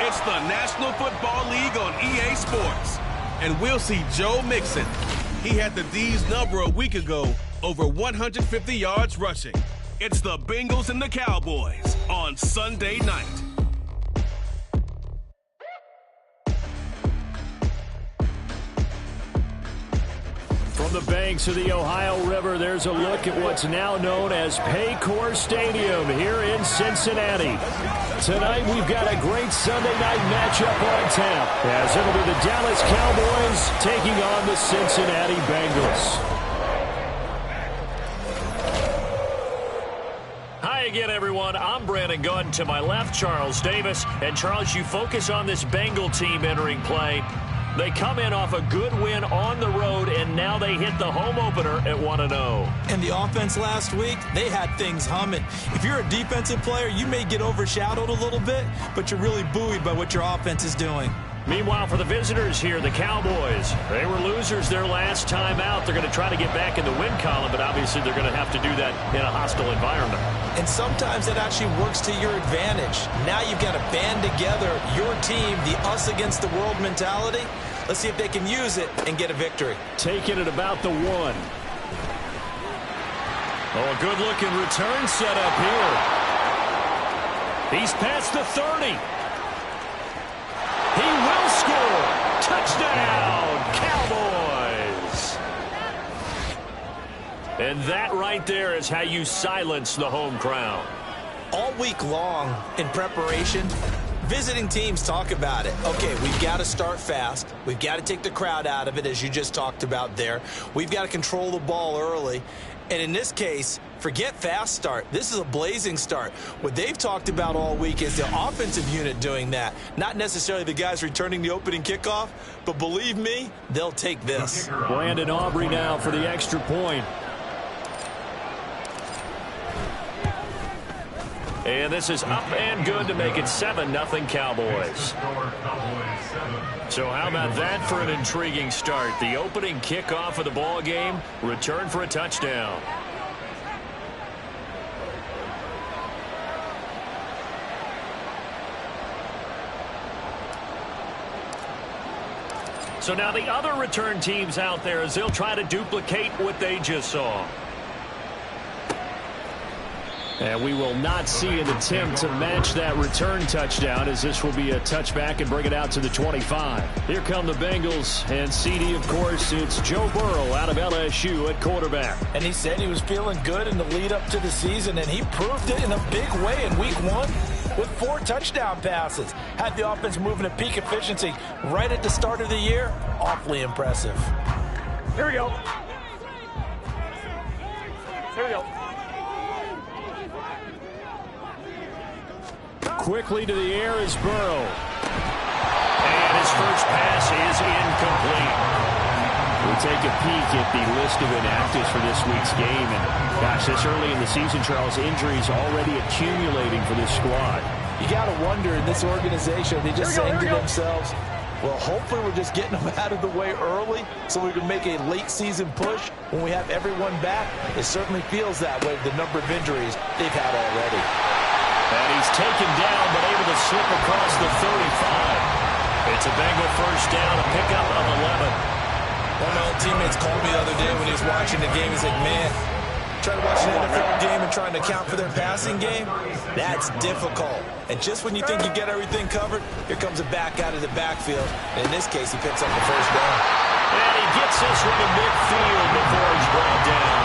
It's the National Football League on EA Sports. And we'll see Joe Mixon. He had the D's number a week ago, over 150 yards rushing. It's the Bengals and the Cowboys on Sunday night. From the banks of the Ohio River, there's a look at what's now known as Paycor Stadium here in Cincinnati. Tonight, we've got a great Sunday night matchup on tap, as it'll be the Dallas Cowboys taking on the Cincinnati Bengals. Hi again, everyone. I'm Brandon Gunn. To my left, Charles Davis. And, Charles, you focus on this Bengal team entering play. They come in off a good win on the road, and now they hit the home opener at 1-0. And the offense last week, they had things humming. If you're a defensive player, you may get overshadowed a little bit, but you're really buoyed by what your offense is doing. Meanwhile, for the visitors here, the Cowboys, they were losers their last time out. They're going to try to get back in the win column, but obviously they're going to have to do that in a hostile environment. And sometimes it actually works to your advantage. Now you've got to band together your team, the us against the world mentality. Let's see if they can use it and get a victory. Taking it about the 1. Oh, a good-looking return set up here. He's past the 30. He will score. Touchdown, Cowboys. And that right there is how you silence the home crowd. All week long in preparation, visiting teams talk about it. Okay, we've got to start fast. We've got to take the crowd out of it, as you just talked about there. We've got to control the ball early. And in this case, forget fast start. This is a blazing start. What they've talked about all week is the offensive unit doing that. Not necessarily the guys returning the opening kickoff, but believe me, they'll take this. Brandon Aubrey now for the extra point. And this is up and good to make it 7-0 Cowboys. So how about that for an intriguing start? The opening kickoff of the ball game, return for a touchdown. So now the other return teams out there, as they'll try to duplicate what they just saw. And we will not see an attempt to match that return touchdown, as this will be a touchback and bring it out to the 25. Here come the Bengals, and CD, of course, it's Joe Burrow out of LSU at quarterback. And he said he was feeling good in the lead up to the season, and he proved it in a big way in week 1 with 4 touchdown passes. Had the offense moving at peak efficiency right at the start of the year. Awfully impressive. Here we go. Here we go. Quickly to the air is Burrow. And his first pass is incomplete. We'll take a peek at the list of inactives for this week's game. And gosh, this early in the season, Charles, injuries already accumulating for this squad. You got to wonder in this organization, they just saying to themselves, well, hopefully we're just getting them out of the way early so we can make a late season push when we have everyone back. It certainly feels that way with the number of injuries they've had already. And he's taken down, but able to slip across the 35. It's a Bengal first down, a pickup of 11. One of my old teammates called me the other day when he was watching the game. He's like, man, trying to watch an NFL game and trying to account for their passing game, that's difficult. And just when you think you get everything covered, here comes a back out of the backfield. And in this case, he picks up the first down. And he gets this one to midfield before he's brought down.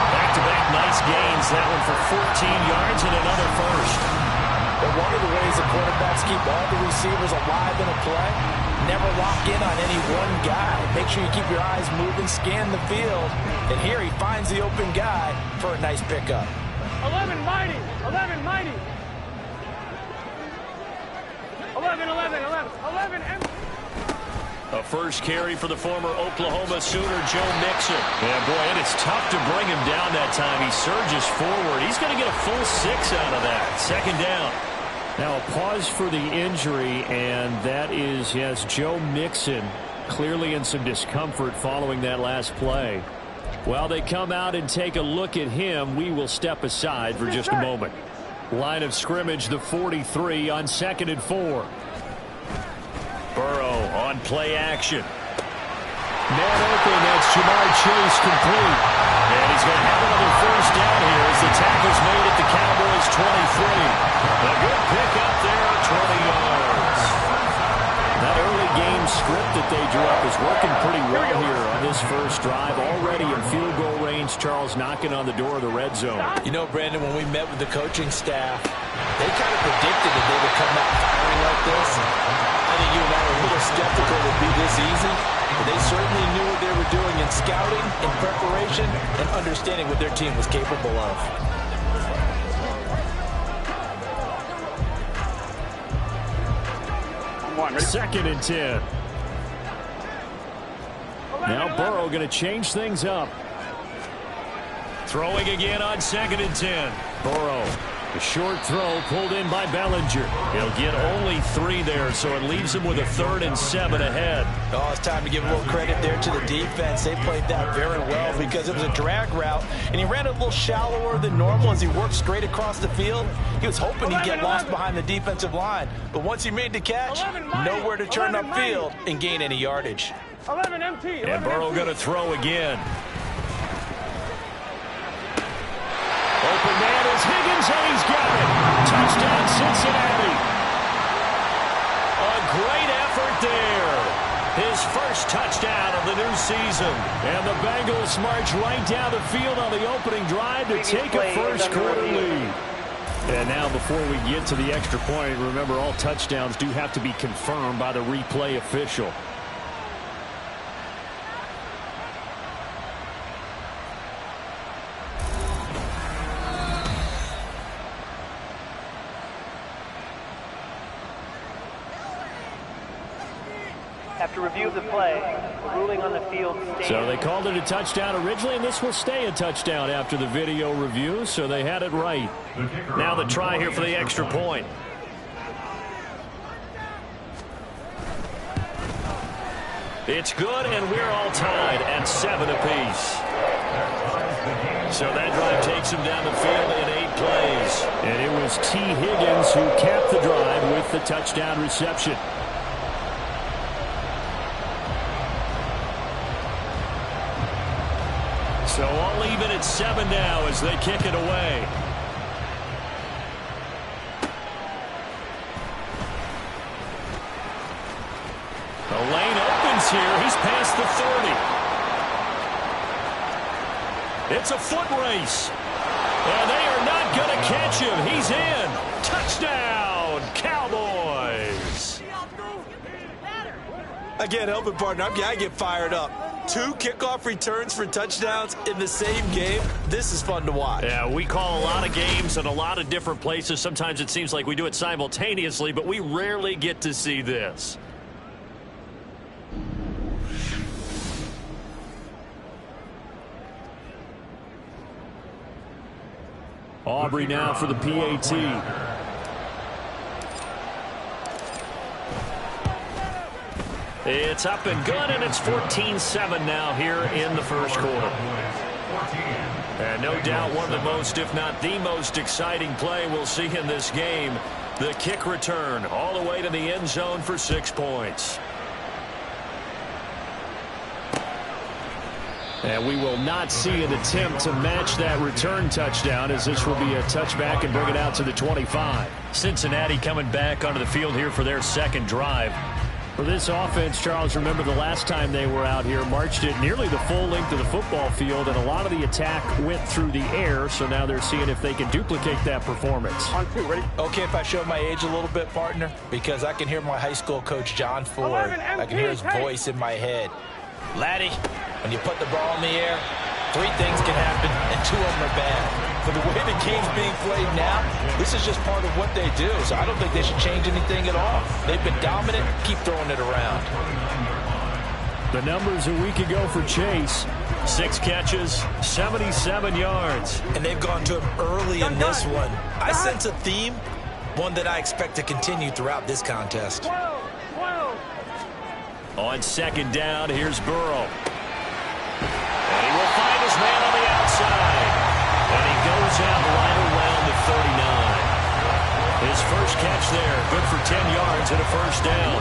Back-to-back nice gains. That one for 14 yards and another first. But one of the ways the quarterbacks keep all the receivers alive in a play, never lock in on any one guy. Make sure you keep your eyes moving, scan the field. And here he finds the open guy for a nice pickup. 11 mighty. 11 mighty. 11, 11, 11. 11 empty. A first carry for the former Oklahoma Sooner, Joe Mixon. Yeah, boy, and it's tough to bring him down that time. He surges forward. He's going to get a full 6 out of that. Second down. Now a pause for the injury, and that is, yes, Joe Mixon clearly in some discomfort following that last play. While they come out and take a look at him, we will step aside for just a moment. Line of scrimmage, the 43 on 2nd and 4. On play action. Man open, that's Jamar Chase complete. And he's going to have another first down here as the tackle's made at the Cowboys 23. A good pick up there, 20 yards. That early game script that they drew up is working pretty well here on this first drive. Already in field goal range, Charles knocking on the door of the red zone. You know, Brandon, when we met with the coaching staff, they kind of predicted that they would come out firing like this. I think you and I were a little skeptical it would be this easy. But they certainly knew what they were doing in scouting, in preparation, and understanding what their team was capable of. Second and 10. Now Burrow going to change things up. Throwing again on second and 10. Burrow. A short throw pulled in by Bellinger. He'll get only 3 there, so it leaves him with a 3rd and 7 ahead. Oh, it's time to give a little credit there to the defense. They played that very well because it was a drag route, and he ran a little shallower than normal as he worked straight across the field. He was hoping he'd get lost behind the defensive line, but once he made the catch, nowhere to turn upfield and gain any yardage. 11 MT. And Burrow going to throw again. Open man is Higgins, and he's got it. Touchdown, Cincinnati. A great effort there. His first touchdown of the new season. And the Bengals march right down the field on the opening drive to take a first quarter lead. And now before we get to the extra point, remember all touchdowns do have to be confirmed by the replay official. After review of the play, the ruling on the field stands. So they called it a touchdown originally, and this will stay a touchdown after the video review, so they had it right. Now the try here for the extra point. It's good, and we're all tied at 7 apiece. So that drive takes him down the field in 8 plays. And it was T. Higgins who capped the drive with the touchdown reception. So all even at 7 now as they kick it away. The lane opens here. He's past the 30. It's a foot race. And they are not going to catch him. He's in. Touchdown, Cowboys. I can't help it, partner. I get fired up. 2 kickoff returns for touchdowns in the same game. This is fun to watch. Yeah, we call a lot of games in a lot of different places. Sometimes it seems like we do it simultaneously, but we rarely get to see this. Aubrey now for the PAT. It's up and good, and it's 14-7 now here in the first quarter. And no doubt one of the most, if not the most exciting play we'll see in this game. The kick return all the way to the end zone for 6 points. And we will not see an attempt to match that return touchdown, as this will be a touchback and bring it out to the 25. Cincinnati coming back onto the field here for their second drive. For this offense, Charles, remember the last time they were out here, marched it nearly the full length of the football field, and a lot of the attack went through the air, so now they're seeing if they can duplicate that performance. On 2, ready? Okay, if I show my age a little bit, partner, because I can hear my high school coach, John Ford. 11 I can hear his voice in my head. Laddie, when you put the ball in the air, 3 things can happen, and 2 of them are bad. But the way the game's being played now, this is just part of what they do. So I don't think they should change anything at all. They've been dominant. Keep throwing it around. The numbers a week ago for Chase. 6 catches, 77 yards. And they've gone to him early in this one. I sense a theme, one that I expect to continue throughout this contest. 12. On second down, here's Burrow. And he will find his man on the outside. And he goes out right around the 39. His first catch there. Good for 10 yards and a first down.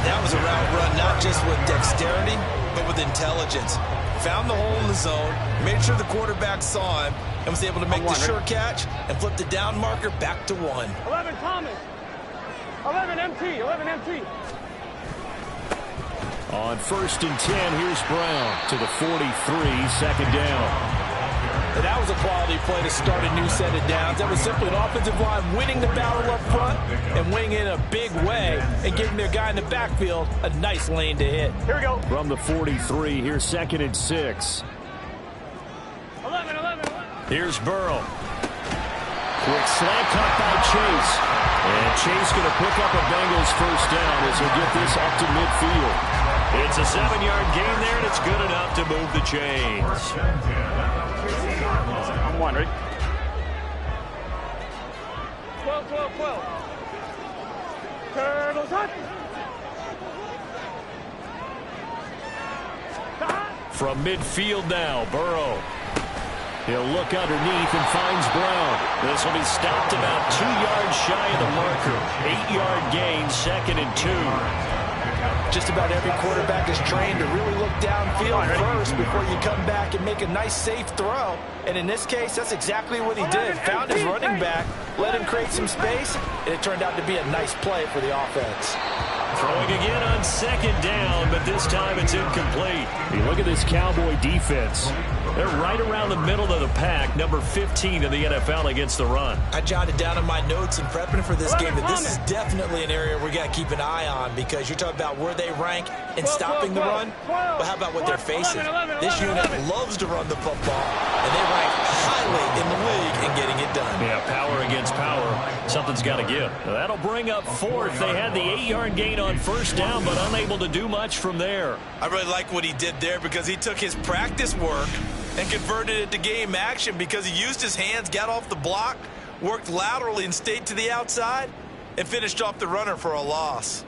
That was a route run not just with dexterity, but with intelligence. Found the hole in the zone, made sure the quarterback saw him, and was able to make the sure catch and flip the down marker back to 1. 11 Thomas. 11 MT. 11 MT. On 1st and 10, here's Brown to the 43, second down. And that was a quality play to start a new set of downs. That was simply an offensive line winning the battle up front and winning in a big way and giving their guy in the backfield a nice lane to hit. Here we go. From the 43, here's 2nd and 6. 11. Here's Burrow. Quick slant cut by Chase. And Chase going to pick up a Bengals first down as he'll get this up to midfield. It's a 7-yard gain there, and it's good enough to move the chains. I'm 1, ready? 12. Turtles hot. From midfield now, Burrow. He'll look underneath and finds Brown. This will be stopped about 2 yards shy of the marker. 8-yard gain, 2nd and 2. Just about every quarterback is trained to really look downfield first before you come back and make a nice, safe throw. And in this case, that's exactly what he did. Found his running back, let him create some space, and it turned out to be a nice play for the offense. Throwing again on 2nd down, but this time it's incomplete. You look at this Cowboy defense. They're right around the middle of the pack, number 15 in the NFL against the run. I jotted down in my notes in prepping for this game that this is definitely an area we got to keep an eye on because you're talking about where they rank in stopping the run. But how about what they're facing? This unit loves to run the football, and they rank highly in the league in getting it done. Yeah, power against power. Something's got to give. That'll bring up 4th. They had the 8-yard gain on first down, but unable to do much from there. I really like what he did there because he took his practice work and converted it to game action because he used his hands, got off the block, worked laterally and stayed to the outside, and finished off the runner for a loss.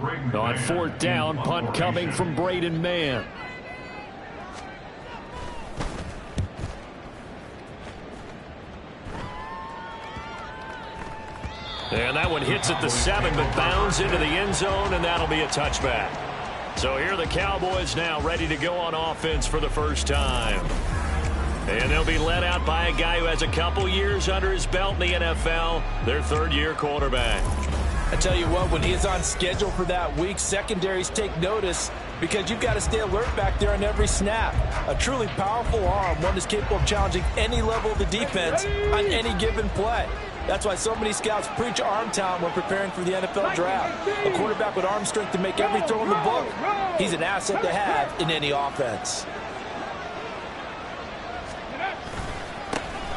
On 4th down, punt coming from Braden Mann. And that one hits at the 7, but bounds into the end zone, and that'll be a touchback. So here are the Cowboys now ready to go on offense for the first time. And they'll be led out by a guy who has a couple years under his belt in the NFL, their 3rd-year quarterback. I tell you what, when he is on schedule for that week, secondaries take notice because you've got to stay alert back there on every snap. A truly powerful arm, one that's capable of challenging any level of the defense on any given play. That's why so many scouts preach arm talent when preparing for the NFL draft. A quarterback with arm strength to make every throw in the book. He's an asset to have in any offense.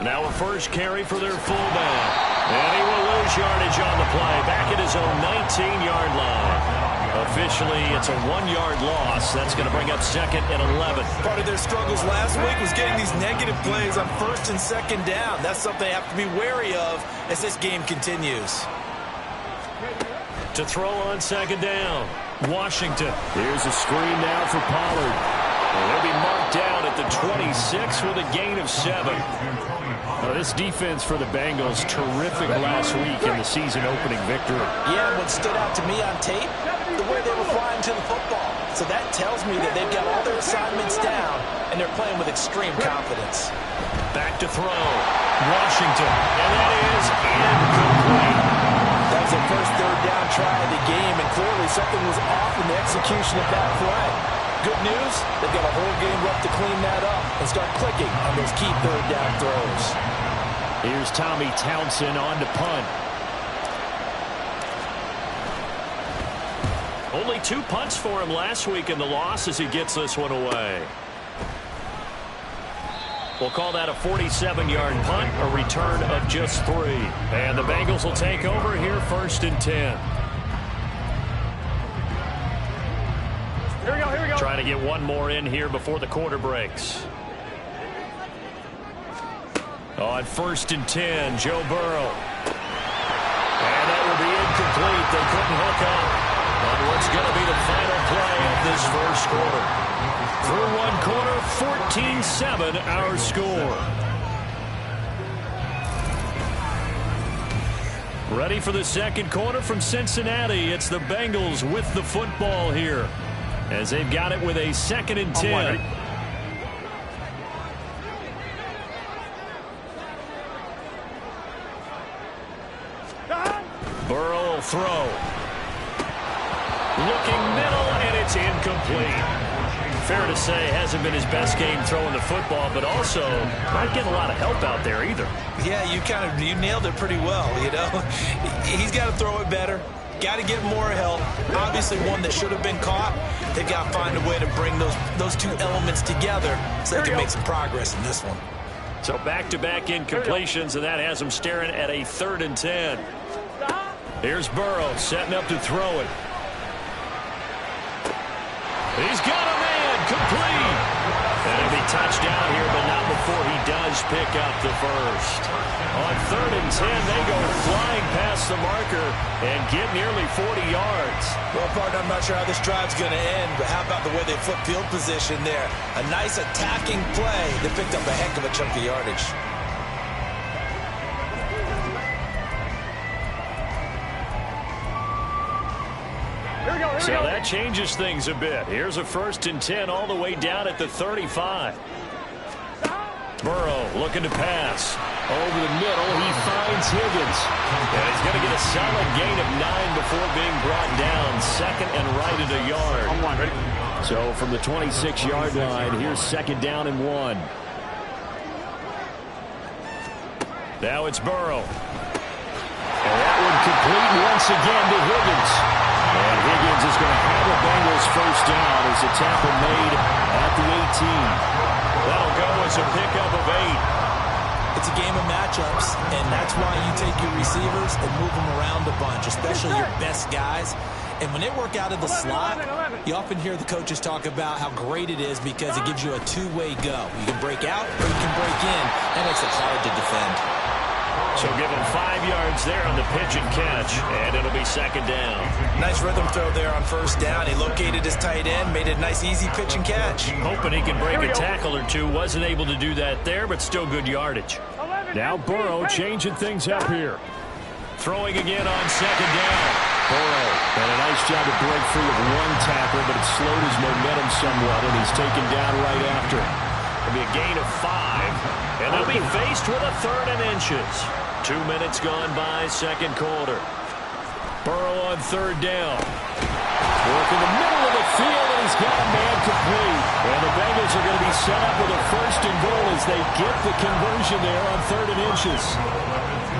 Now a first carry for their fullback. And he will lose yardage on the play. Back at his own 19-yard line. Officially, it's a 1-yard loss. That's going to bring up 2nd and 11. Part of their struggles last week was getting these negative plays on 1st and 2nd down. That's something they have to be wary of as this game continues. To throw on 2nd down, Washington. Here's a screen now for Pollard. And he'll be marked down at the 26 with a gain of 7. This defense for the Bengals, terrific last week in the season-opening victory. Yeah, what stood out to me on tape, the way they were flying to the football. So that tells me that they've got all their assignments down, and they're playing with extreme confidence. Back to throw. Washington. And that is incomplete. That was their first 3rd down try of the game, and clearly something was off in the execution of that play. Good news, they've got a whole game left to clean that up and start clicking on those key 3rd down throws. Here's Tommy Townsend on to punt. Only 2 punts for him last week in the loss as he gets this one away. We'll call that a 47-yard punt, a return of just 3. And the Bengals will take over here 1st and 10. Here we go. Trying to get one more in here before the quarter breaks. On 1st and 10, Joe Burrow. And that will be incomplete. They couldn't hook up on what's going to be the final play of this first quarter. Through 1 quarter, 14-7 our score. Ready for the second quarter from Cincinnati. It's the Bengals with the football here, as they've got it with a 2nd and 10. Burrow will throw. Looking middle, and it's incomplete. Fair to say, hasn't been his best game throwing the football, but also not getting a lot of help out there either. Yeah, you nailed it pretty well, you know. He's got to throw it better. Got to get more help. Obviously one that should have been caught. They've got to find a way to bring those two elements together so they can make some progress in this one. So back-to-back incompletions, and that has them staring at a 3rd and 10. Here's Burrow setting up to throw it. He's got a man complete. And it'll be touchdown here, but not before he does pick up the first. On 3rd and 10, they go flying past the marker and get nearly 40 yards. Well, partner, I'm not sure how this drive's going to end, but how about the way they flip field position there? A nice attacking play that picked up a heck of a chunk of yardage. So that changes things a bit. Here's a 1st and 10 all the way down at the 35. Burrow looking to pass. Over the middle, he finds Higgins. And he's going to get a solid gain of 9 before being brought down. 2nd and right at a yard. So from the 26-yard line, here's 2nd down and 1. Now it's Burrow. And that one complete once again to Higgins. And Higgins is going to have the Bengals 1st down as a tackle made at the 18. That'll go as a pickup of 8. It's a game of matchups, and that's why you take your receivers and move them around a bunch, especially your best guys. And when they work out of the slot, you often hear the coaches talk about how great it is because it gives you a two-way go. You can break out or you can break in. That makes it hard to defend. So give him 5 yards there on the pitch and catch, and it'll be 2nd down. Nice rhythm throw there on 1st down. He located his tight end, made it a nice, easy pitch and catch. Hoping he can break a tackle or two. Wasn't able to do that there, but still good yardage. Now Burrow changing things up here. Throwing again on 2nd down. Burrow had a nice job to break free of one tackle, but it slowed his momentum somewhat, and he's taken down right after. It'll be a gain of 5, and they'll be faced with a 3rd and inches. 2 minutes gone by, 2nd quarter. Burrow on 3rd down. Work in the middle of the field, and he's got a man complete. And the Bengals are going to be set up with a 1st and goal as they get the conversion there on 3rd and inches.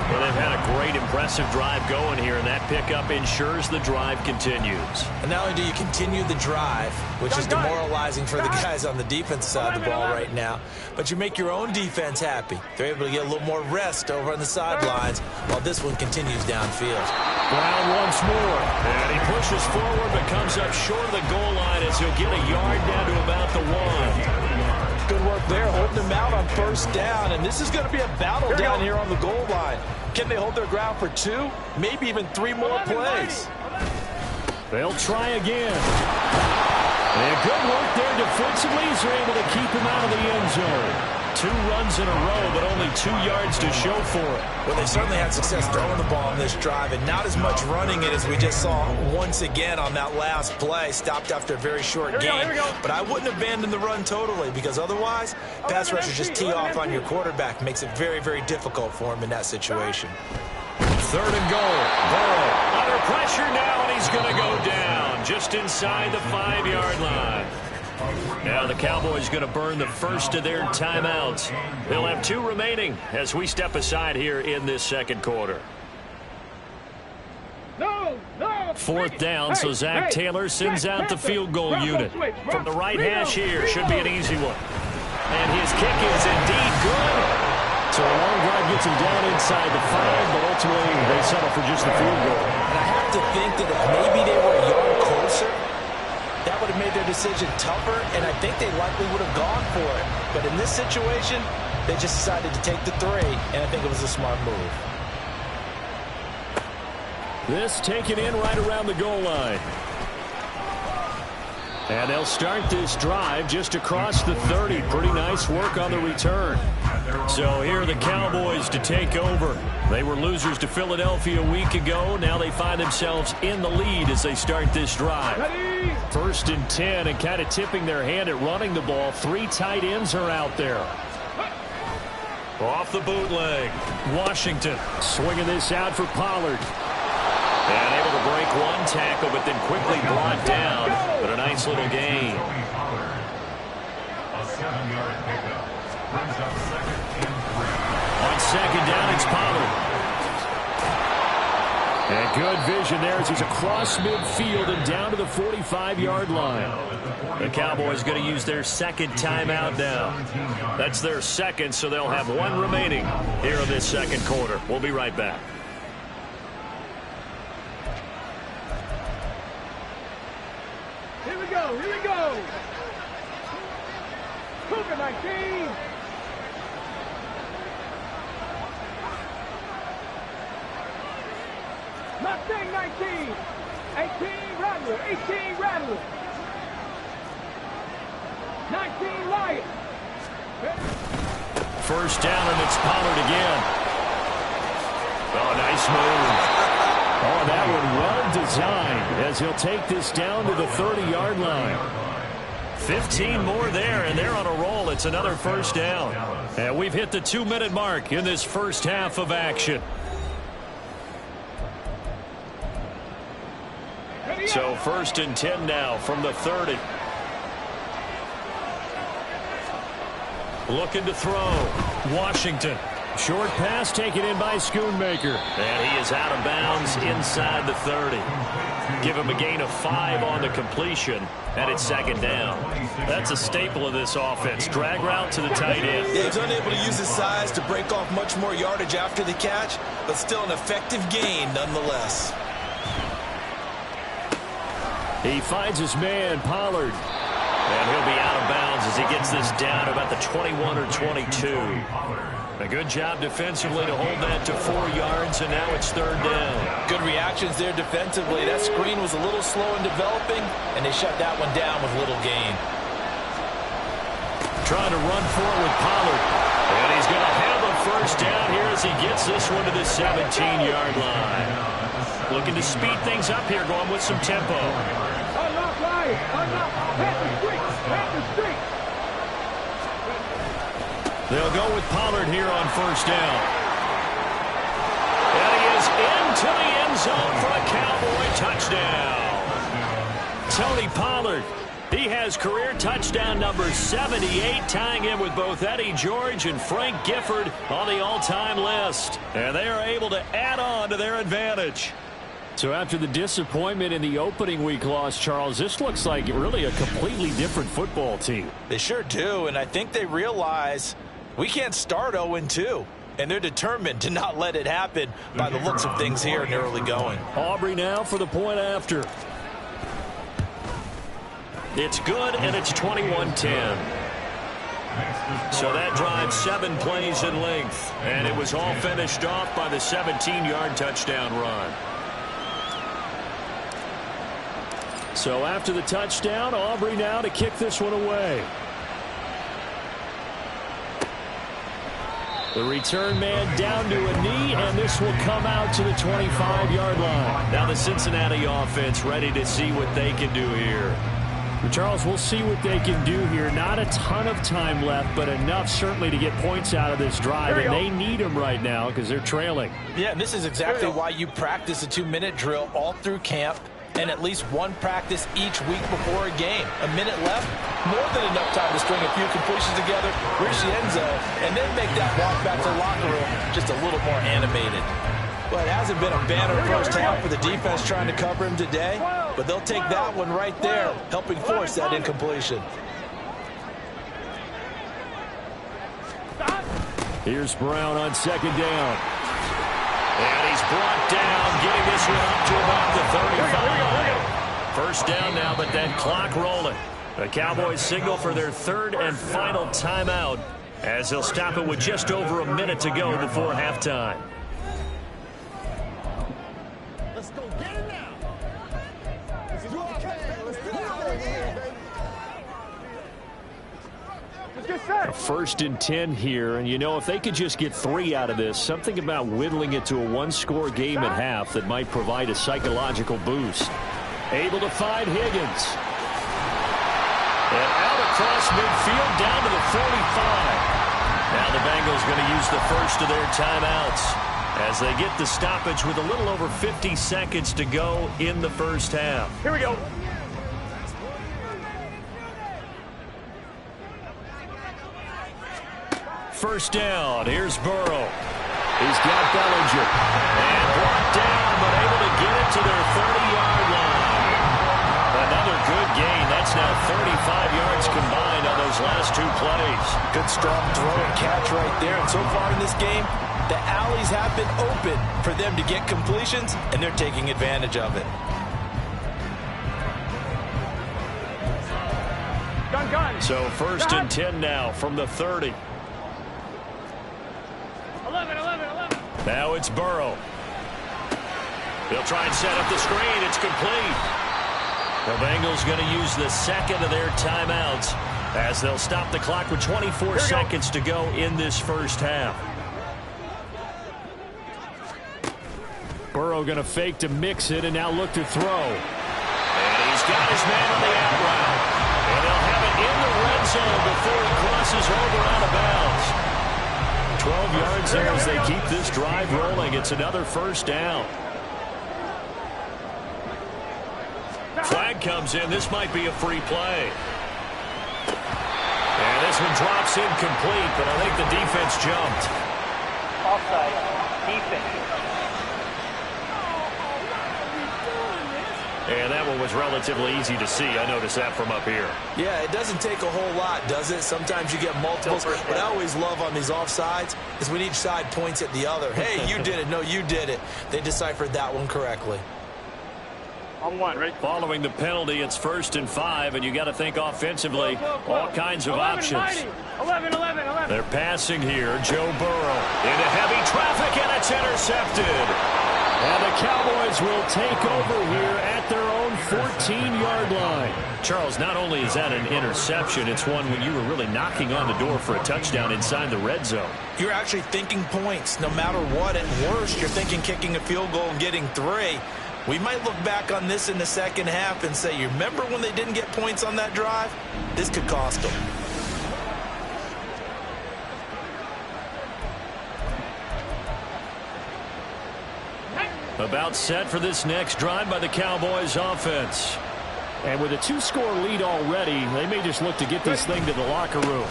Well, they've had a great, impressive drive going here, and that pickup ensures the drive continues. And not only do you continue the drive, which is demoralizing for the guys on the defense side of the ball right now, but you make your own defense happy. They're able to get a little more rest over on the sidelines while this one continues downfield. Brown once more, and he pushes forward but comes up short of the goal line as he'll get a yard down to about the 1. Good work there, holding them out on 1st down, and this is going to be a battle down here on the goal line. Can they hold their ground for 2, maybe even 3 more plays? They'll try again. And good work there defensively as they're able to keep him out of the end zone. 2 runs in a row, but only 2 yards to show for it. Well, they certainly had success throwing the ball on this drive, and not as much running it as we just saw once again on that last play. Stopped after a very short game. But I wouldn't abandon the run totally, because otherwise, pass rushers just tee off on your quarterback. Makes it very, very difficult for him in that situation. 3rd and goal. Burrow under pressure now, and he's going to go down just inside the 5-yard line. Now the Cowboys going to burn the first of their timeouts. They'll have 2 remaining as we step aside here in this 2nd quarter. 4th down, so Zach Taylor sends out the field goal unit. From the right hash here, should be an easy one. And his kick is indeed good. So a long drive gets him down inside the 5, but ultimately they settle for just the field goal. And I have to think that if maybe they were a yard closer, that would have made their decision tougher, and I think they likely would have gone for it. But in this situation, they just decided to take the 3, and I think it was a smart move. This taken in right around the goal line. And they'll start this drive just across the 30. Pretty nice work on the return. So here are the Cowboys to take over. They were losers to Philadelphia a week ago. Now they find themselves in the lead as they start this drive. First and 10, and kind of tipping their hand at running the ball. 3 tight ends are out there. Off the bootleg. Washington swinging this out for Pollard. And able to break one tackle, but then quickly brought down. But a nice little gain. On second down, it's Pollard. And good vision there as he's across midfield and down to the 45-yard line. The Cowboys going to use their second timeout now. That's their second, so they'll have 1 remaining here in this second quarter. We'll be right back. Here we go, here we go. Cougar 19. Mustang 19. 18 Rattler, 18 Rattler. 19 Lion. First down, and it's Pollard again. Oh, nice move. Oh, that one well designed as he'll take this down to the 30-yard line. 15 more there, and they're on a roll. It's another first down. And we've hit the 2-minute mark in this first half of action. So first and 10 now from the 30. Looking to throw. Washington. Short pass taken in by Schoonmaker. And he is out of bounds inside the 30. Give him a gain of 5 on the completion, and it's second down. That's a staple of this offense. Drag route to the tight end. Yeah, he's unable to use his size to break off much more yardage after the catch, but still an effective gain nonetheless. He finds his man, Pollard. And he'll be out of bounds as he gets this down about the 21 or 22. A good job defensively to hold that to 4 yards, and now it's third down. Good reactions there defensively. That screen was a little slow in developing, and they shut that one down with little gain. Trying to run for it with Pollard. And he's going to have a first down here as he gets this one to the 17-yard line. Looking to speed things up here, going with some tempo. Unlock Lion, unlock. Pat the street, pat the street. They'll go with Pollard here on first down. And he is into the end zone for a Cowboy touchdown. Tony Pollard, he has career touchdown number 78, tying in with both Eddie George and Frank Gifford on the all-time list. And they are able to add on to their advantage. So after the disappointment in the opening week loss, Charles, this looks like really a completely different football team. They sure do, and I think they realize we can't start 0-2, and they're determined to not let it happen by the looks of things here in the early going. Aubrey now for the point after. It's good, and it's 21-10. So that drives 7 plays in length, and it was all finished off by the 17-yard touchdown run. So after the touchdown, Aubrey now to kick this one away. The return man down to a knee, and this will come out to the 25-yard line. Now the Cincinnati offense ready to see what they can do here. Charles, we'll see what they can do here. Not a ton of time left, but enough certainly to get points out of this drive, and they need them right now because they're trailing. Yeah, and this is exactly why you practice a 2-minute drill all through camp and at least one practice each week before a game. A minute left, more than enough time to string a few completions together, reach the end zone, and then make that walk back to the locker room just a little more animated. Well, it hasn't been a banner first half for the defense trying to cover him today, but they'll take that one right there, helping force that incompletion. Here's Brown on second down. And he's brought down, getting this one up to about the 35. First down now, but that clock rolling. The Cowboys signal for their third and final timeout as they'll stop it with just over a minute to go before halftime. Let's go get it now. Let's do it. Let's do it. Let's get set. A 1st and 10 here, and you know, if they could just get 3 out of this, something about whittling it to a 1-score game at half that might provide a psychological boost. Able to find Higgins. And out across midfield down to the 45. Now the Bengals going to use the first of their timeouts as they get the stoppage with a little over 50 seconds to go in the first half. Here we go. First down. Here's Burrow. He's got Bellinger. And brought down, but able to get it to their 30-yard line. Another good gain. That's now 35 yards combined on those last 2 plays. Good strong throw and catch right there. And so far in this game, the alleys have been open for them to get completions, and they're taking advantage of it. Gun. So 1st and 10 now from the 30. 11. Now it's Burrow. They'll try and set up the screen. It's complete. The Bengals going to use the second of their timeouts as they'll stop the clock with 24 seconds to go in this first half. Burrow going to fake to mix it and now look to throw. And he's got his man on the out route. And they'll have it in the red zone before he crosses over out of bounds. 12 yards there as they keep this drive rolling. It's another first down. Flag comes in. This might be a free play. And this one drops incomplete, but I think the defense jumped. Offside. Defense. And that one was relatively easy to see. I noticed that from up here. Yeah, it doesn't take a whole lot, does it? Sometimes you get multiples. What I always love on these offsides is when each side points at the other. Hey, you did it. No, you did it. They deciphered that one correctly. On 1, ready? Following the penalty, it's 1st and 5, and you got to think offensively. All kinds of 11, options. 11. They're passing here. Joe Burrow into heavy traffic, and it's intercepted. And the Cowboys will take over here at their own 14-yard line. Charles, not only is that an interception, it's one when you were really knocking on the door for a touchdown inside the red zone. You're actually thinking points. No matter what, at worst, you're thinking kicking a field goal and getting 3. We might look back on this in the second half and say, you remember when they didn't get points on that drive? This could cost them. About set for this next drive by the Cowboys offense. And with a 2-score lead already, they may just look to get this thing to the locker room.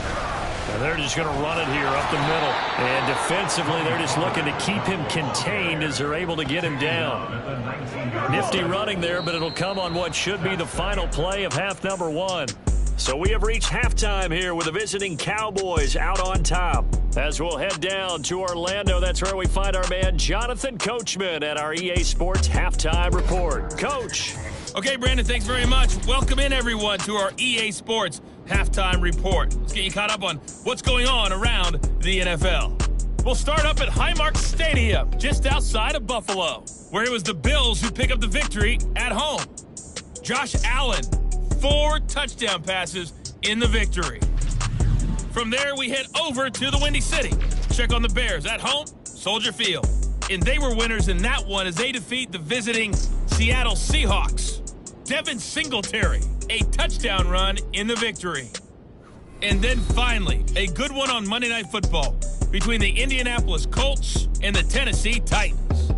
And they're just going to run it here up the middle. And defensively, they're just looking to keep him contained as they're able to get him down. Nifty running there, but it'll come on what should be the final play of half number 1. So we have reached halftime here with the visiting Cowboys out on top. As we'll head down to Orlando, that's where we find our man Jonathan Coachman at our EA Sports Halftime Report. Coach. Okay, Brandon, thanks very much. Welcome in, everyone, to our EA Sports Halftime Report. Let's get you caught up on what's going on around the NFL. We'll start up at Highmark Stadium, just outside of Buffalo, where it was the Bills who pick up the victory at home. Josh Allen, 4 touchdown passes in the victory. From there, we head over to the Windy City. Check on the Bears at home, Soldier Field. And they were winners in that one as they defeat the visiting Seattle Seahawks. Devin Singletary, a touchdown run in the victory. And then finally, a good one on Monday Night Football between the Indianapolis Colts and the Tennessee Titans.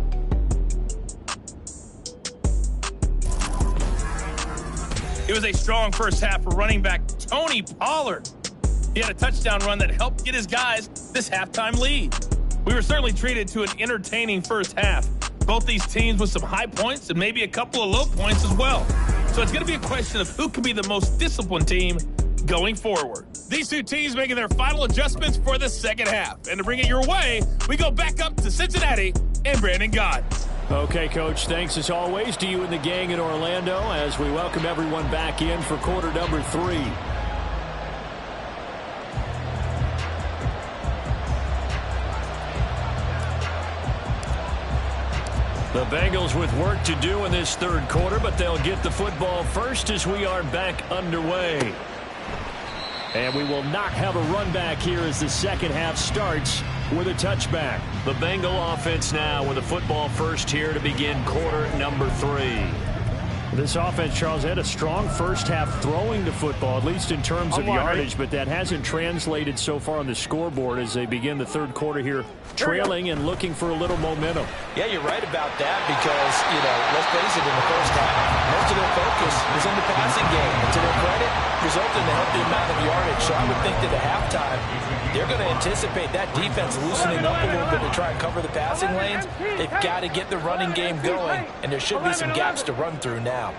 It was a strong first half for running back Tony Pollard. He had a touchdown run that helped get his guys this halftime lead. We were certainly treated to an entertaining first half. Both these teams with some high points and maybe a couple of low points as well. So it's going to be a question of who can be the most disciplined team going forward. These two teams making their final adjustments for the second half. And to bring it your way, we go back up to Cincinnati and Brandon Gott. Okay, Coach, thanks as always to you and the gang in Orlando as we welcome everyone back in for quarter number 3. The Bengals with work to do in this third quarter, but they'll get the football first as we are back underway. And we will not have a run back here as the second half starts with a touchback. The Bengal offense now with a football first here to begin quarter number 3. This offense, Charles, had a strong first half throwing the football, at least in terms of yardage, but that hasn't translated so far on the scoreboard as they begin the third quarter here, trailing and looking for a little momentum. Yeah, you're right about that because, let's face it, in the first half, most of their focus was in the passing game. And to their credit, resulted in a healthy amount of yardage. So I would think that at halftime, they're going to anticipate that defense loosening up a little bit to try and cover the passing lanes. They've got to get the running game going, and there should be some gaps to run through now.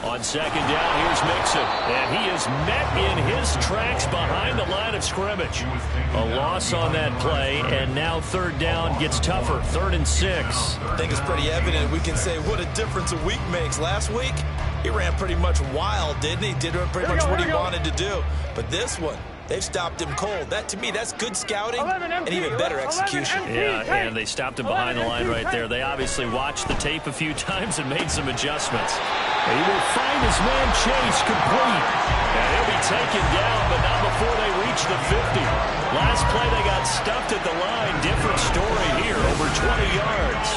On second down, here's Mixon, and he is met in his tracks behind the line of scrimmage. A loss on that play, and now third down gets tougher, 3rd and 6. I think it's pretty evident. We can say what a difference a week makes. Last week, he ran pretty much wild, didn't he? Did pretty much what he wanted to do. But this one, they've stopped him cold. That, to me, that's good scouting and even better execution. Yeah, and they stopped him behind the line right there. They obviously watched the tape a few times and made some adjustments. He will find his man Chase complete. And he'll be taken down, but not before they reach the 50. Last play, they got stuffed at the line. Different story here, over 20 yards.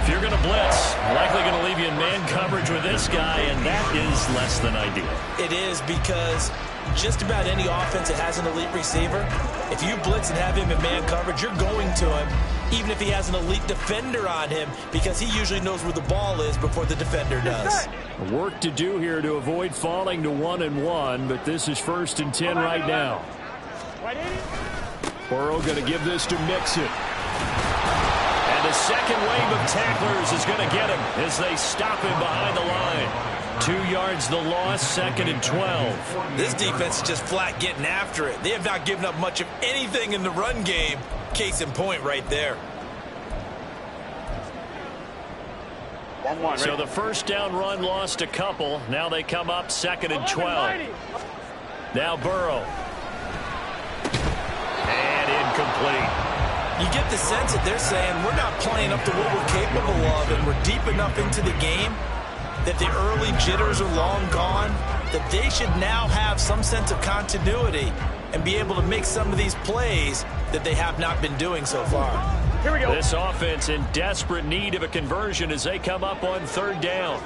If you're going to blitz, likely going to leave you in man coverage with this guy, and that is less than ideal. It is because just about any offense that has an elite receiver, if you blitz and have him in man coverage, you're going to him, even if he has an elite defender on him, because he usually knows where the ball is before the defender does. Work to do here to avoid falling to 1-1, but this is 1st and 10 right now. Burrow going to give this to Mixon. And the second wave of tacklers is going to get him as they stop him behind the line. 2 yards the loss, 2nd and 12. This defense is just flat getting after it. They have not given up much of anything in the run game. Case in point right there. So the first down run lost a couple. Now they come up 2nd and 12. Now Burrow. And incomplete. You get the sense that they're saying we're not playing up to what we're capable of, and we're deep enough into the game that the early jitters are long gone, that they should now have some sense of continuity and be able to make some of these plays that they have not been doing so far. Here we go. This offense in desperate need of a conversion as they come up on 3rd down.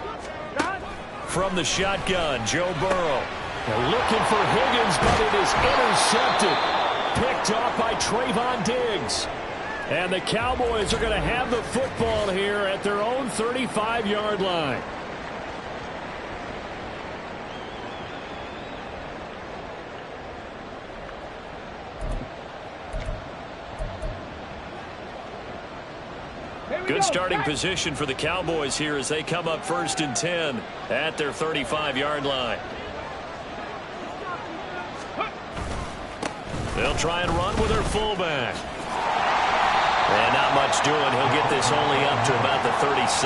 From the shotgun, Joe Burrow. They're looking for Higgins, but it is intercepted. Picked off by Trayvon Diggs. And the Cowboys are going to have the football here at their own 35-yard line. Good starting position for the Cowboys here as they come up 1st and 10 at their 35-yard line. They'll try and run with their fullback. And not much doing. He'll get this only up to about the 36.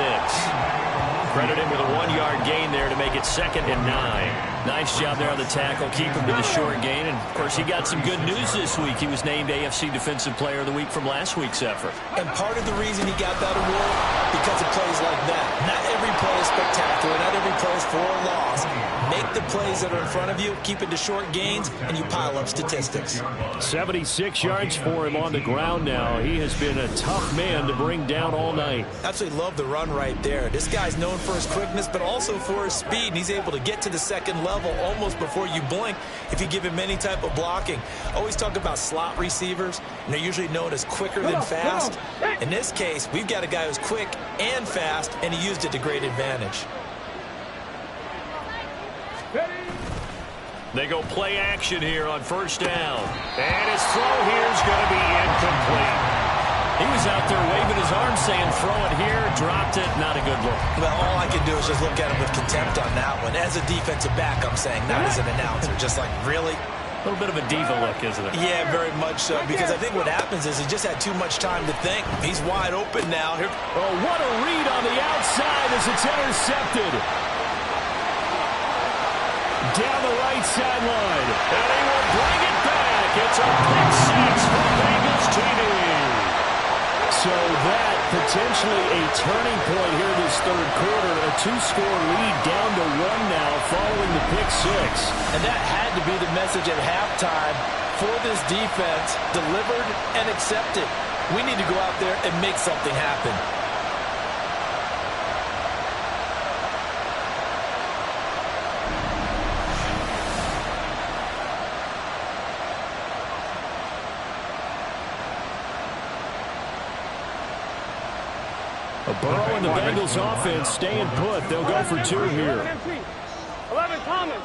Credit him with a 1-yard gain there to make it 2nd and 9. Nice job there on the tackle. Keep him to the short gain. And, of course, he got some good news this week. He was named AFC Defensive Player of the Week from last week's effort. And part of the reason he got that award, because of plays like that. Not every play is spectacular. Not every play is for a loss. Make the plays that are in front of you, keep it to short gains, and you pile up statistics. 76 yards for him on the ground now. He has been a tough man to bring down all night. Absolutely love the run right there. This guy's known for his quickness, but also for his speed. And he's able to get to the second level almost before you blink if you give him any type of blocking. Always talk about slot receivers, and they're usually known as quicker than fast. In this case, we've got a guy who's quick and fast, and he used it to great advantage. They go play action here on 1st down. And his throw here is going to be incomplete. He was out there waving his arm saying throw it here, dropped it, not a good look. Well, all I can do is just look at him with contempt on that one. As a defensive back, I'm saying, not as an announcer. Just like, really? A little bit of a diva look, isn't it? Yeah, very much so, because I think what happens is he just had too much time to think. He's wide open now. Here. Oh, what a read on the outside as it's intercepted. Down the right sideline. And he will bring it back. It's a pick six for Bengals TV. So that potentially a turning point here this third quarter. A 2-score lead down to 1 now following the pick six. And that had to be the message at halftime for this defense, delivered and accepted. We need to go out there and make something happen. Burrow and the Bengals offense staying put. They'll go for 2 here. 11 Thomas.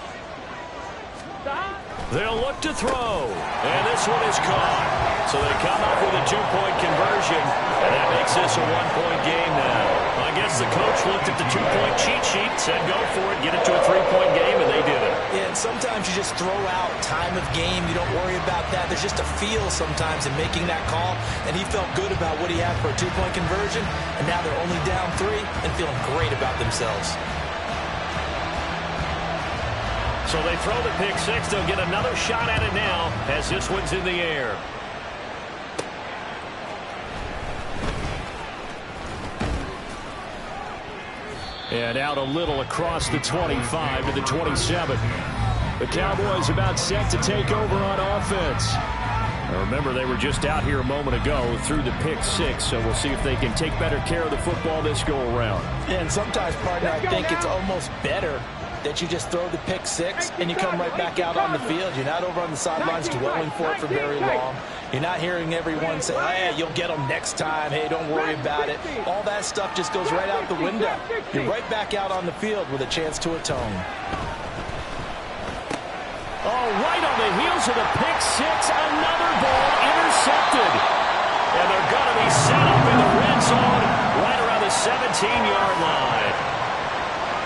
They'll look to throw. And this one is caught. So they come up with a 2-point conversion. And that makes this a 1-point game now. I guess the coach looked at the 2-point cheat sheet, said go for it, get it to a 3-point game, and they did it. Yeah, and sometimes you just throw out time of game. You don't worry about that. There's just a feel sometimes in making that call. And he felt good about what he had for a 2-point conversion. And now they're only down 3 and feeling great about themselves. So they throw the pick six. They'll get another shot at it now as this one's in the air. And out a little across the 25 to the 27. The Cowboys about set to take over on offense. Now remember, they were just out here a moment ago through the pick six, so we'll see if they can take better care of the football this go around. Yeah, and sometimes, partner, I think it's almost better that you just throw the pick six and you come right back out on the field. You're not over on the sidelines dwelling for it for very long. You're not hearing everyone say, hey, you'll get them next time. Hey, don't worry about it. All that stuff just goes right out the window. You're right back out on the field with a chance to atone. Oh, right on the heels of the pick six, another ball intercepted. And they're going to be set up in the red zone right around the 17-yard line.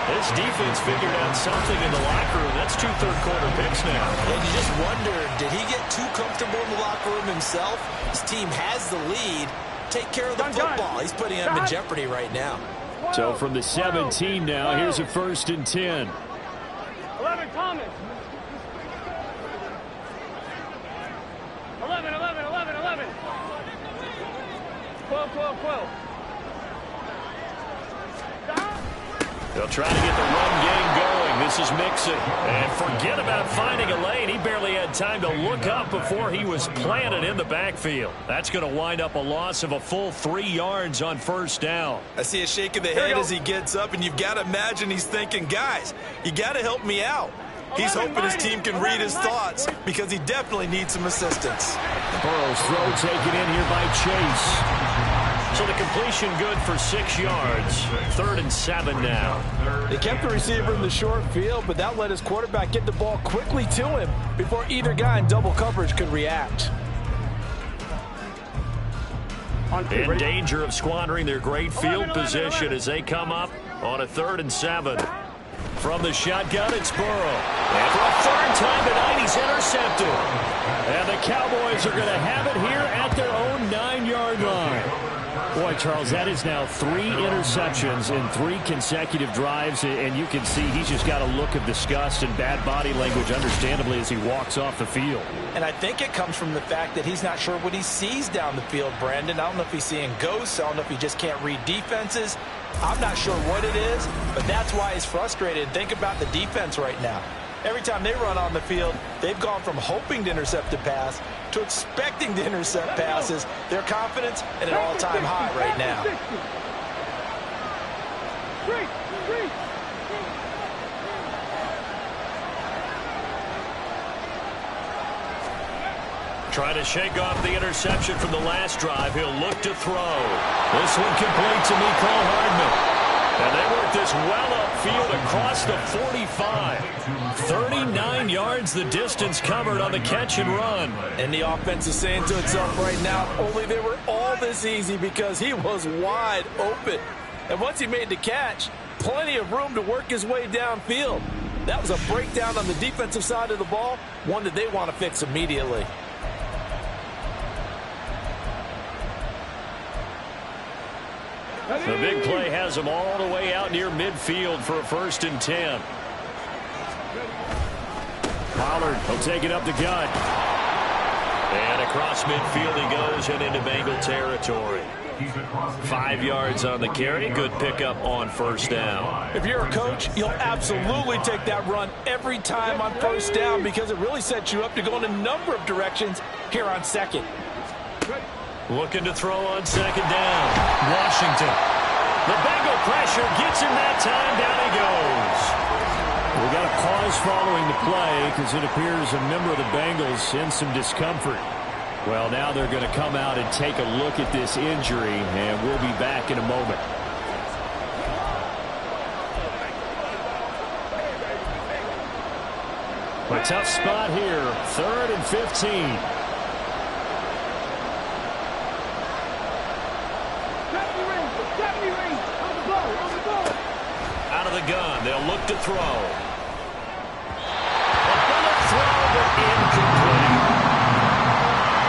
This defense figured out something in the locker room. That's 2 third-quarter picks now. And you just wonder, did he get too comfortable in the locker room himself? His team has the lead. Take care of the football. He's putting them in jeopardy right now. So from the 17 now, here's a 1st and 10. 11 Thomas. 11. 12. They'll try to get the run game going. This is Mixon. And forget about finding a lane. He barely had time to look up before he was planted in the backfield. That's going to wind up a loss of a full 3 yards on 1st down. I see a shake of the head as he gets up, and you've got to imagine he's thinking, guys, you got to help me out. He's hoping his team can read his thoughts because he definitely needs some assistance. Burrow's throw taken in here by Chase. So the completion good for 6 yards. 3rd and 7 now. They kept the receiver in the short field, but that let his quarterback get the ball quickly to him before either guy in double coverage could react. In danger of squandering their great field position as they come up on a 3rd and 7. From the shotgun, it's Burrow. And for a 3rd time tonight, he's intercepted. And the Cowboys are going to have it here at their own 9-yard line. Boy, Charles, that is now 3 interceptions in 3 consecutive drives, and you can see he's just got a look of disgust and bad body language, understandably, as he walks off the field. And I think it comes from the fact that he's not sure what he sees down the field, Brandon. I don't know if he's seeing ghosts. I don't know if he just can't read defenses. I'm not sure what it is, but that's why he's frustrated. Think about the defense right now. Every time they run on the field, they've gone from hoping to intercept a pass to expecting to intercept passes. Their confidence at an all-time high right now. Trying to shake off the interception from the last drive. He'll look to throw. This one complete to Mecole Hardman. And they work this well upfield across the 45. 39 yards the distance covered on the catch and run. And the offense is saying to itself right now, only they were all this easy because he was wide open. And once he made the catch, plenty of room to work his way downfield. That was a breakdown on the defensive side of the ball, one that they want to fix immediately. The big play has them all the way out near midfield for a 1st and 10. Pollard will take it up the gut. And across midfield he goes and into Bengal territory. 5 yards on the carry. Good pickup on first down. If you're a coach, you'll absolutely take that run every time on first down because it really sets you up to go in a number of directions here on second. Looking to throw on second down. Washington. The Bengal pressure gets him that time. Down he goes. We got a pause following the play because it appears a member of the Bengals in some discomfort. Well, now they're going to come out and take a look at this injury, and we'll be back in a moment. A tough spot here, 3rd and 15. Out of the gun, they'll look to throw. A bullet throw, but incomplete.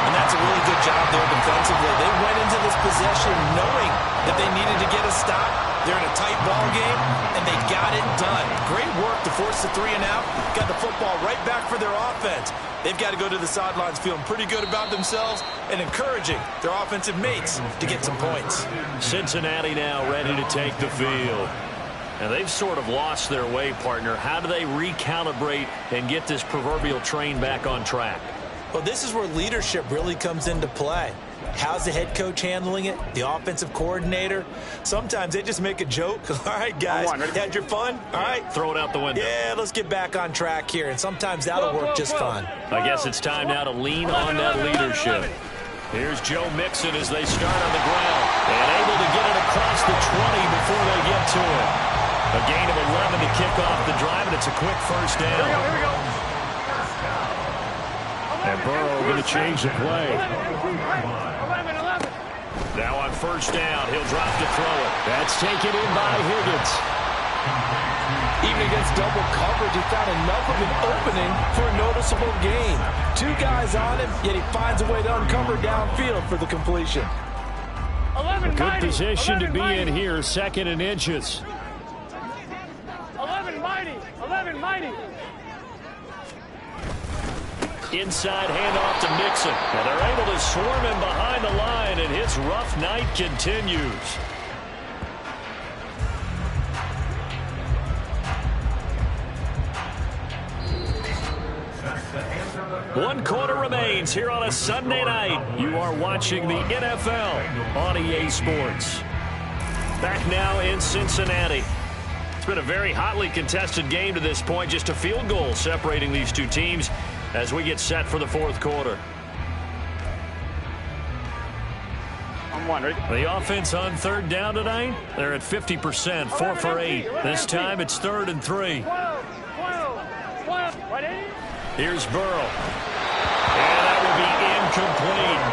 And that's a really good job there defensively. They went into this possession knowing that they needed to get a stop. They're in a tight ball game, and they got it done. Great work to force the 3 and out. Got the football right back for their offense. They've got to go to the sidelines feeling pretty good about themselves and encouraging their offensive mates to get some points. Cincinnati now ready to take the field. And they've sort of lost their way, partner. How do they recalibrate and get this proverbial train back on track? Well, this is where leadership really comes into play. How's the head coach handling it? The offensive coordinator? Sometimes they just make a joke. All right, guys, had your fun? All right. Throw it out the window. Yeah, let's get back on track here. And sometimes that'll work just fine. I guess it's time now to lean on that leadership. Here's Joe Mixon as they start on the ground. And able to get it across the 20 before they get to it. A gain of 11 to kick off the drive, and it's a quick first down. Here we go. And Burrow going to change the play. 11. Now on first down, he'll drop to throw it. That's taken in by Higgins. Even against double coverage, he found enough of an opening for a noticeable gain. 2 guys on him, yet he finds a way to uncover downfield for the completion. 11 Good position to be mighty. in here, 2nd and inches. 11 mighty. Inside handoff to Mixon. And they're able to swarm him behind the line, and his rough night continues. One quarter remains here on a Sunday night. You are watching the NFL on EA Sports. Back now in Cincinnati. It's been a very hotly contested game to this point. Just a field goal separating these two teams as we get set for the 4th quarter. The offense on 3rd down tonight, they're at 50%, 4 for 8. This time it's 3rd and 3. 12. Here's Burrow. And that will be incomplete.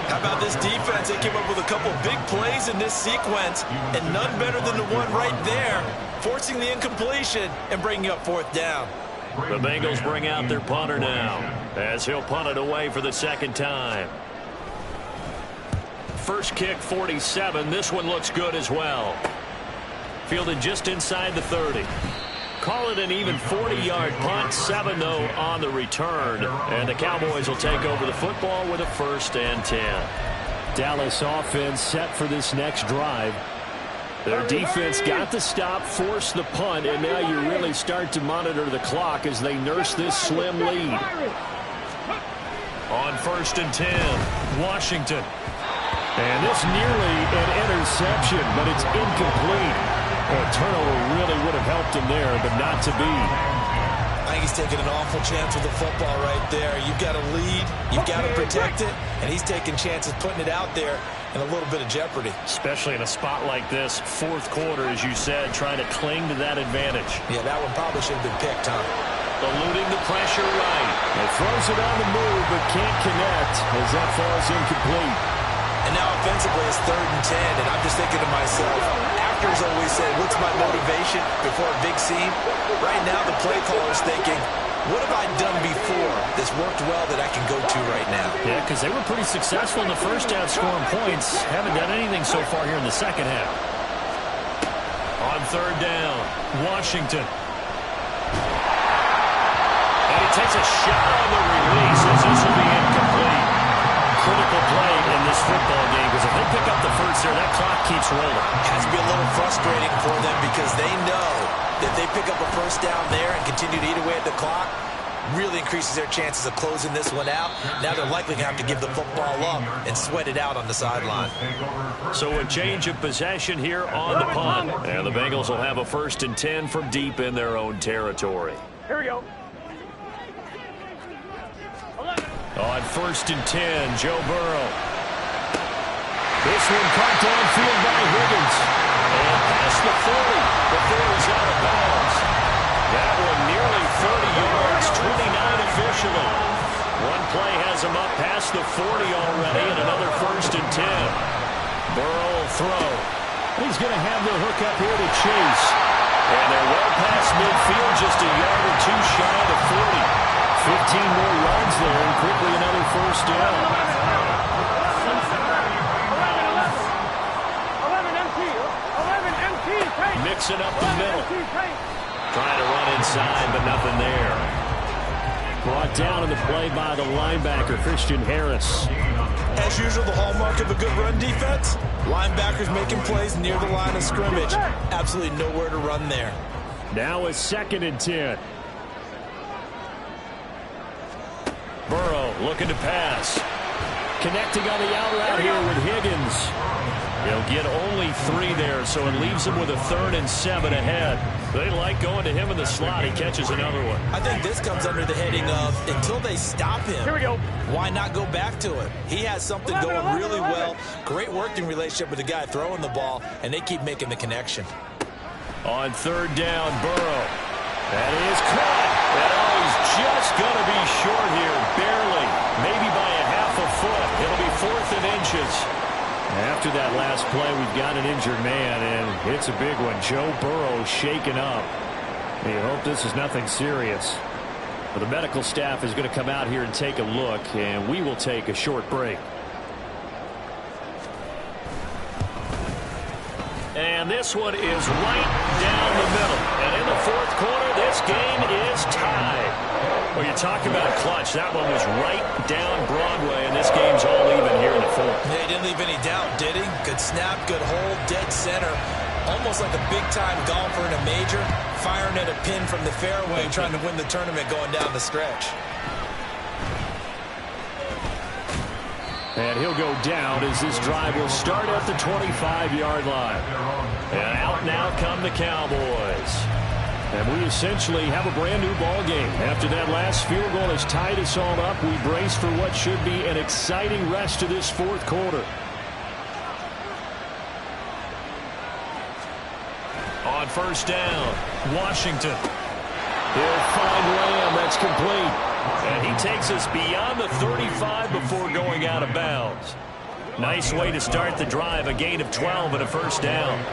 How about this defense? They came up with a couple big plays in this sequence, and none better than the one right there, forcing the incompletion and bringing up 4th down. The Bengals bring out their punter now as he'll punt it away for the 2nd time. First kick, 47. This one looks good as well. Fielded just inside the 30. Call it an even 40-yard punt, 7 though on the return. And the Cowboys will take over the football with a 1st and 10. Dallas offense set for this next drive. Their defense got the stop, forced the punt, and now you really start to monitor the clock as they nurse this slim lead. On 1st and 10, Washington. And this nearly an interception, but it's incomplete. A turnover really would have helped him there, but not to be. I think he's taking an awful chance with the football right there. You've got to lead, you've got to protect it, and he's taking chances putting it out there in a little bit of jeopardy. Especially in a spot like this, 4th quarter, as you said, trying to cling to that advantage. Yeah, that one probably should have been picked, huh? Eluding the pressure right. He throws it on the move, but can't connect as that falls incomplete. And now offensively it's 3rd and 10, and I'm just thinking to myself, actors always say, what's my motivation before a big scene? Right now the play caller's thinking, what have I done before that's worked well that I can go to right now? Yeah, because they were pretty successful in the first half scoring points. Haven't done anything so far here in the 2nd half. On 3rd down, Washington. And he takes a shot on the release as this will be incomplete. Critical play in this this football game, because if they pick up the first there, that clock keeps rolling. It has to be a little frustrating for them because they know that they pick up a first down there and continue to eat away at the clock, really increases their chances of closing this one out. Now they're likely going to have to give the football up and sweat it out on the sideline. So a change of possession here on the punt. And the Bengals will have a 1st and 10 from deep in their own territory. Here we go. On 1st and 10, Joe Burrow. This one caught downfield by Higgins. And past the 40 before he's out of bounds. That one nearly 30 yards, 29 officially. One play has him up past the 40 already, and another 1st and 10. Burrow will throw. He's going to have the hook up here to Chase. And they're well past midfield, just a yard or two shy of the 40. 15 more yards there, and quickly another 1st down. 11 MT. Mixing up the middle. Trying to run inside, but nothing there. Brought down in the play by the linebacker, Christian Harris. As usual, the hallmark of a good run defense, linebackers making plays near the line of scrimmage. Absolutely nowhere to run there. Now a 2nd and 10. Burrow looking to pass. Connecting on the out route here with Higgins. He'll get only 3 there, so it leaves him with a 3rd and 7 ahead. They like going to him in the slot. He catches another one. I think this comes under the heading of until they stop him, Here we go. why not go back to it? He has something going really well. Great working relationship with the guy throwing the ball, and they keep making the connection. On 3rd down, Burrow. That is caught. And he's just going to be short here, barely. Maybe by a half a foot. It'll be 4th and inches. After that last play, we've got an injured man, and it's a big one. Joe Burrow shaken up. We hope this is nothing serious. Well, the medical staff is going to come out here and take a look, and we will take a short break. And this one is right down the middle. And in the 4th quarter, this game is tied. Well, you talk about clutch. That one was right down Broadway, and this game's all even here in the 4th. Yeah, he didn't leave any doubt, did he? Good snap, good hold, dead center. Almost like a big-time golfer in a major, firing at a pin from the fairway, trying to win the tournament going down the stretch. And he'll go down as this drive will start at the 25-yard line. And out now come the Cowboys. And we essentially have a brand-new ball game. After that last field goal has tied us all up, we brace for what should be an exciting rest of this 4th quarter. On 1st down, Washington. He'll find Lamb. That's complete. And he takes us beyond the 35 before going out of bounds. Nice way to start the drive. A gain of 12 and a 1st down.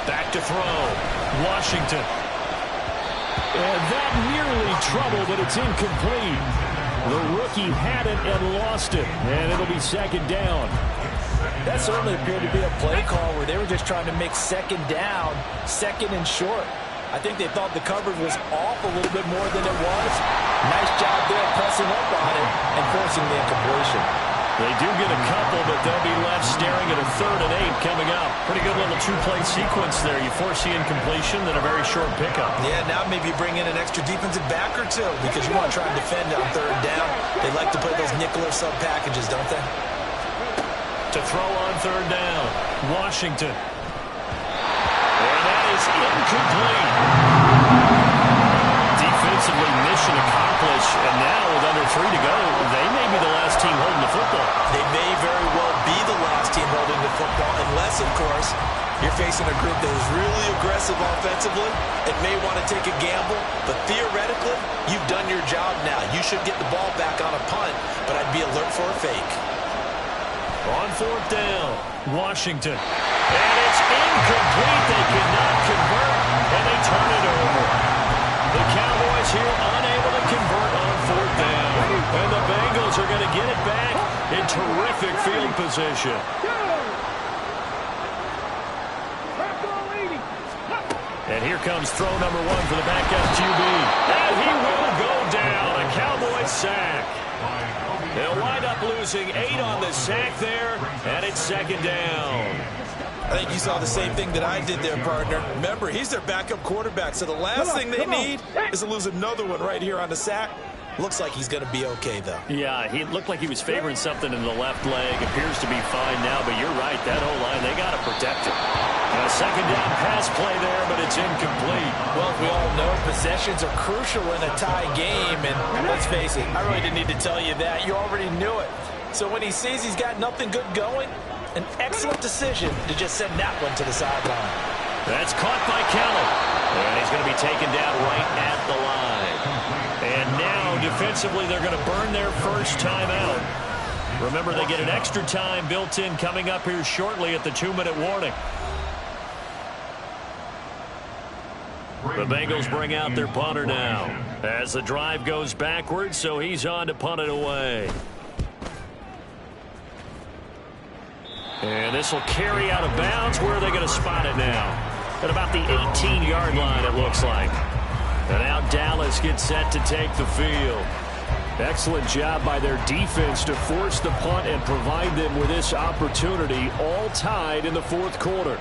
Back to throw. Washington. And that nearly trouble, but it's incomplete. The rookie had it and lost it. And it'll be 2nd down. That certainly appeared to be a play call where they were just trying to make 2nd down, 2nd and short. I think they thought the coverage was off a little bit more than it was. Nice job there pressing up on it and forcing the incompletion. They do get a couple, but they'll be left staring at a 3rd and 8 coming up. Pretty good little 2-play sequence there. You force the incompletion, then a very short pickup. Yeah, now maybe bring in an extra defensive back or two because you want to try and defend on 3rd down. They like to play those nickel or sub packages, don't they? To throw on 3rd down, Washington. And that is incomplete. Defensively, mission accomplished. And now with under 3 to go, they may be the last team holding the football. They may very well be the last team holding the football unless, of course, you're facing a group that is really aggressive offensively and may want to take a gamble. But theoretically, you've done your job now. You should get the ball back on a punt, but I'd be alert for a fake. On 4th down, Washington. And it's incomplete. They cannot convert, and they turn it over. The Cowboys here unable to convert on 4th down. And the Bengals are going to get it back in terrific field position. And here comes throw number 1 for the backup QB. And he will go down. A Cowboys sack. They'll wind up losing 8 on the sack there, and it's second down. I think you saw the same thing that I did there, partner. Remember, he's their backup quarterback, so the last thing they need is to lose another one right here on the sack. Looks like he's going to be okay, though. Yeah, he looked like he was favoring something in the left leg. Appears to be fine now, but you're right. That whole line, they got to protect it. A second down pass play there, but it's incomplete. Well, we all know possessions are crucial in a tie game, and let's face it, I really didn't need to tell you that. You already knew it. So when he sees he's got nothing good going, an excellent decision to just send that one to the sideline. That's caught by Kelly. And he's going to be taken down right at the line. And now, defensively, they're going to burn their first timeout. Remember, they get an extra time built in coming up here shortly at the 2-minute warning. The Bengals bring out their punter now as the drive goes backwards, so he's on to punt it away. And this will carry out of bounds. Where are they going to spot it now? At about the 18-yard line, it looks like. And now Dallas gets set to take the field. Excellent job by their defense to force the punt and provide them with this opportunity, all tied in the fourth quarter.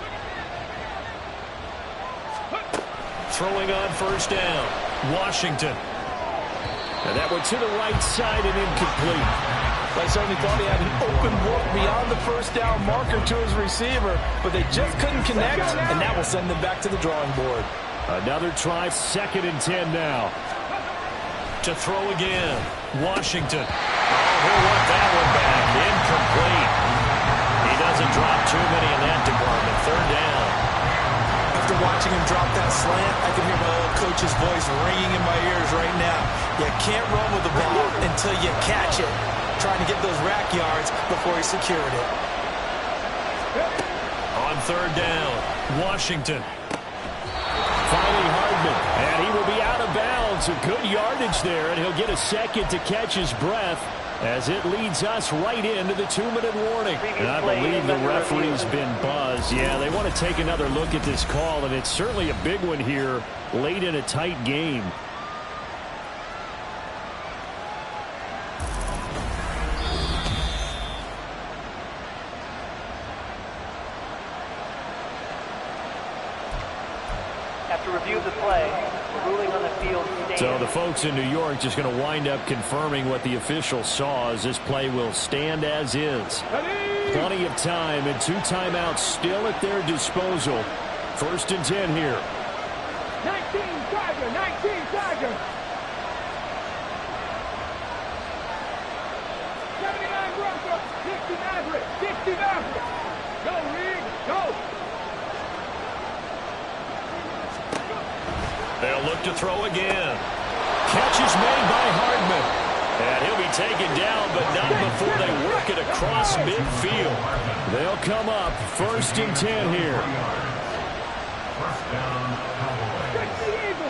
Throwing on first down, Washington. And that one to the right side and incomplete. I certainly thought he had an open look beyond the first down marker to his receiver, but they just couldn't connect, and that will send them back to the drawing board. Another try, 2nd and 10 now. To throw again, Washington. Oh, he'll want that one back. Incomplete. He doesn't drop too many in that department. 3rd down. After watching him drop that slant, I can hear my old coach's voice ringing in my ears right now. You can't run with the ball until you catch it. Trying to get those rack yards before he secured it. On 3rd down, Washington. Finally Hardman, and he will be out of bounds. A good yardage there, and he'll get a second to catch his breath as it leads us right into the 2-minute warning. And I believe the referee's been buzzed. Yeah, they want to take another look at this call, and it's certainly a big one here late in a tight game. After review of the play, the ruling on the field stands. So the folks in New York just going to wind up confirming what the official saw, as this play will stand as is. Plenty of time and 2 timeouts still at their disposal. 1st and 10 here. 19 Tiger. 79 Bronco, 60 Maverick. Go, Reed, go. They'll look to throw again. Catch is made by Hardman. And he'll be taken down, but not before they work it across midfield. They'll come up 1st and 10 here.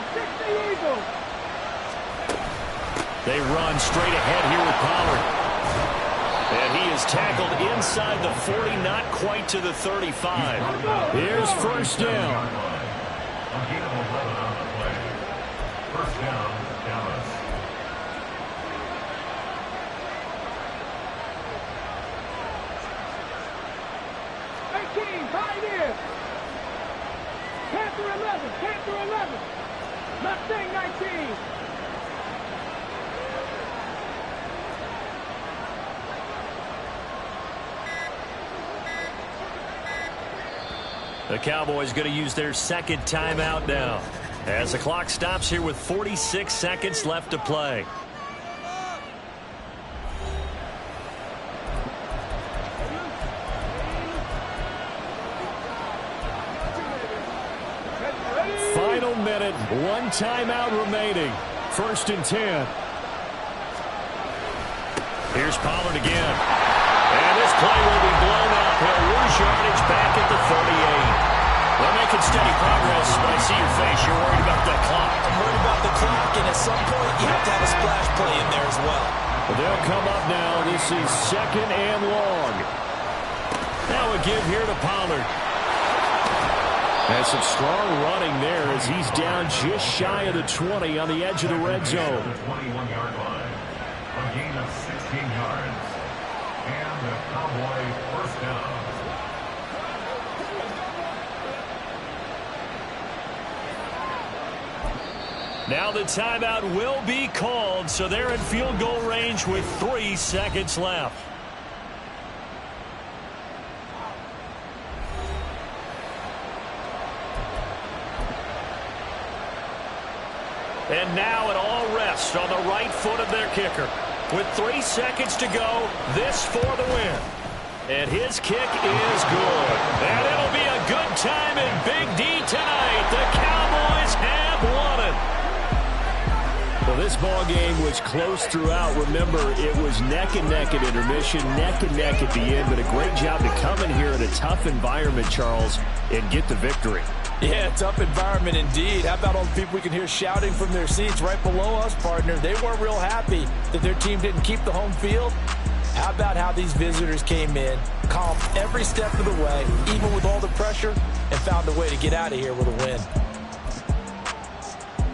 60 Eagles. They run straight ahead here with Pollard. And he is tackled inside the 40, not quite to the 35. Here's 1st down. First down, Dallas. Pioneers. Panther 11. Mustang 19. The Cowboys going to use their 2nd timeout now, as the clock stops here with 46 seconds left to play. Final minute, 1 timeout remaining. 1st and 10. Here's Pollard again. And this play will be blown up. He'll lose yardage back at the 38. They're making steady progress, but I see your face. You're worried about that clock. I'm worried about the clock, and at some point, you have to have a splash play in there as well. They'll come up now. This is 2nd and long. Now a give here to Pollard. And some strong running there as he's down just shy of the 20 on the edge of the red zone. The 21-yard line. A gain of 16 yards. And the Cowboy first down. Now the timeout will be called, so they're in field goal range with 3 seconds left. And now it all rests on the right foot of their kicker. With 3 seconds to go, this for the win. And his kick is good. And it'll be a good time in Big D tonight. The Cowboys have won it. Well, this ball game was close throughout. Remember, it was neck and neck at intermission, neck and neck at the end. But a great job to come in here in a tough environment, Charles, and get the victory. Yeah, tough environment indeed. How about all the people we can hear shouting from their seats right below us, partner? They weren't real happy that their team didn't keep the home field. How about how these visitors came in, calm every step of the way, even with all the pressure, and found a way to get out of here with a win.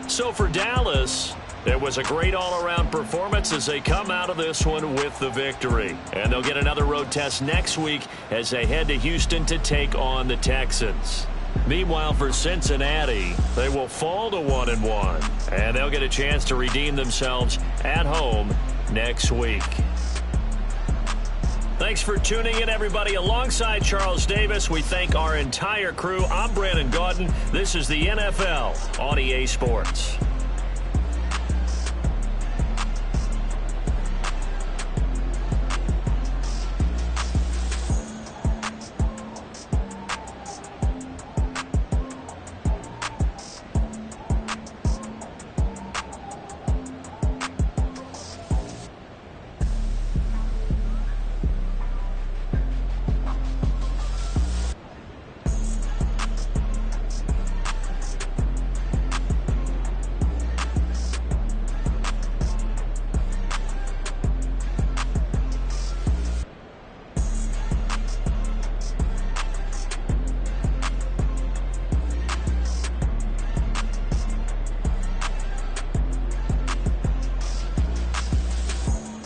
So for Dallas, it was a great all-around performance as they come out of this one with the victory. And they'll get another road test next week as they head to Houston to take on the Texans. Meanwhile, for Cincinnati, they will fall to 1-1, and they'll get a chance to redeem themselves at home next week. Thanks for tuning in, everybody. Alongside Charles Davis, we thank our entire crew. I'm Brandon Gaudin. This is the NFL on EA Sports.